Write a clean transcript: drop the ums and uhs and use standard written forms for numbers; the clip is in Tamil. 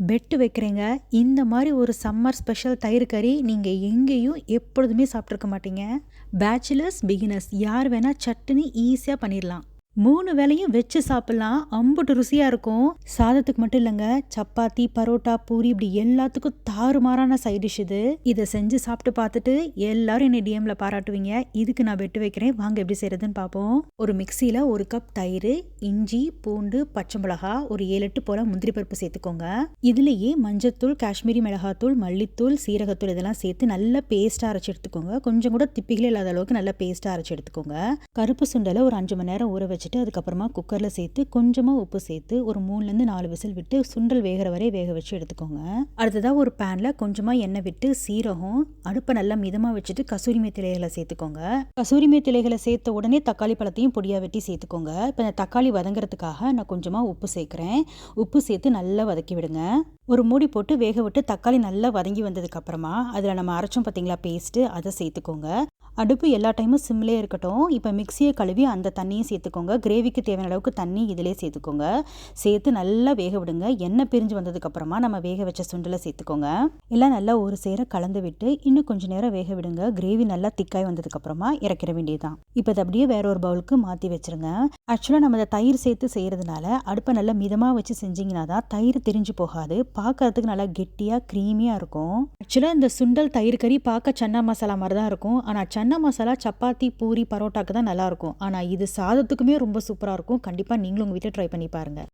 பெட்டு வைக்கிறேங்க. இந்த மாரி ஒரு சம்மர் ஸ்பெஷல் தயிர் கறி நீங்க எங்கேயும் எப்பொழுதுமே சாப்பிட்டுருக்க மாட்டீங்க. பேச்சுலர்ஸ், பிகினர்ஸ் யார் வேணா சட்டுன்னு ஈஸியா பண்ணிடலாம். 3 வேளையும் வச்சு சாப்பிடலாம். அம்புட்டு ருசியா இருக்கும். சாதத்துக்கு மட்டும் இல்லைங்க, சப்பாத்தி, பரோட்டா, பூரி இப்படி எல்லாத்துக்கும் தாறுமாறான சைட் டிஷ் இது. இதை செஞ்சு சாப்பிட்டு பார்த்துட்டு எல்லாரும் என்னை டிஎம்ல பாராட்டுவீங்க. இதுக்கு நான் பெட்டு வைக்கிறேன். வாங்க எப்படி செய்யறதுன்னு பார்ப்போம். ஒரு மிக்சியில் 1 கப் தயிர், இஞ்சி, பூண்டு, பச்சை மிளகா, ஒரு 7-8 போல முந்திரி பருப்பு சேர்த்துக்கோங்க. இதுலேயே மஞ்சத்தூள், காஷ்மீரி மிளகாத்தூள், மல்லித்தூள், சீரகத்தூள் இதெல்லாம் சேர்த்து நல்லா பேஸ்ட்டாக அரைச்சி எடுத்துக்கோங்க. கொஞ்சம் கூட திப்பிகளே இல்லாத அளவுக்கு நல்லா பேஸ்ட்டாக அரைச்சி எடுத்துக்கோங்க. கருப்பு சுண்டலை ஒரு 5 மணி நேரம் ஊற வச்சு அதுக்கப்புறமா குக்கரில் சேர்த்து கொஞ்சமாக உப்பு சேர்த்து ஒரு 3-4 விசில் விட்டு சுண்டல் வேகிற வரை வேக வச்சு எடுத்துக்கோங்க. அடுத்ததாக ஒரு பேனில் கொஞ்சமாக எண்ணெய் விட்டு சீரகம், அடுப்பை நல்லா மிதமாக வச்சுட்டு கசூரி மேத்தி இலைகளை சேர்த்துக்கோங்க. கசூரி மேத்தி இலைகளை சேர்த்த உடனே தக்காளி பழத்தையும் பொடியாக வெட்டி சேர்த்துக்கோங்க. இப்போ இந்த தக்காளி வதங்கிறதுக்காக நான் கொஞ்சமாக உப்பு சேர்க்குறேன். உப்பு சேர்த்து நல்லா வதக்கி விடுங்க. ஒரு மூடி போட்டு வேக விட்டு தக்காளி நல்லா வதங்கி வந்ததுக்கு அப்புறமா அதில் நம்ம அரைச்சோம் பார்த்தீங்களா பேஸ்ட்டு, அதை சேர்த்துக்கோங்க. அடுப்பு எல்லா டைமும் சிம்லே இருக்கட்டும். இப்போ மிக்சியை கழுவி அந்த தண்ணியும் சேர்த்துக்கோங்க. கிரேவிக்கு தேவையான அளவுக்கு தண்ணி இதிலே சேர்த்துக்கோங்க. சேர்த்து நல்லா வேக விடுங்க. எண்ணெய் பிரிஞ்சு வந்ததுக்கப்புறமா நம்ம வேக வச்ச சுண்டலை சேர்த்துக்கோங்க. எல்லாம் நல்லா ஒரு சேர கலந்து விட்டு இன்னும் கொஞ்சம் நேரம் வேக விடுங்க. கிரேவி நல்லா திக்காய் வந்ததுக்கப்புறமா இறக்கிற வேண்டியதுதான். இப்போ அதை அப்படியே வேற ஒரு பவுலுக்கு மாற்றி வச்சிருங்க. ஆக்சுவலாக நம்ம அதை தயிர் சேர்த்து செய்கிறதுனால அடுப்பை நல்லா மிதமாக வச்சு செஞ்சிங்கன்னா தான் தயிர் திரிஞ்சு போகாது. பார்க்கறதுக்கு நல்லா கெட்டியாக க்ரீமியாக இருக்கும். ஆக்சுவலாக இந்த சுண்டல் தயிர் கறி பார்க்க சன்னா மசாலா மாதிரி தான் இருக்கும். ஆனால் சன்னா மசாலா சப்பாத்தி, பூரி, பரோட்டாக்கு தான் நல்லாயிருக்கும். ஆனால் இது சாதத்துக்குமே ரொம்ப சூப்பராக இருக்கும். கண்டிப்பாக நீங்களும் உங்கள் வீட்டில் ட்ரை பண்ணி பாருங்கள்.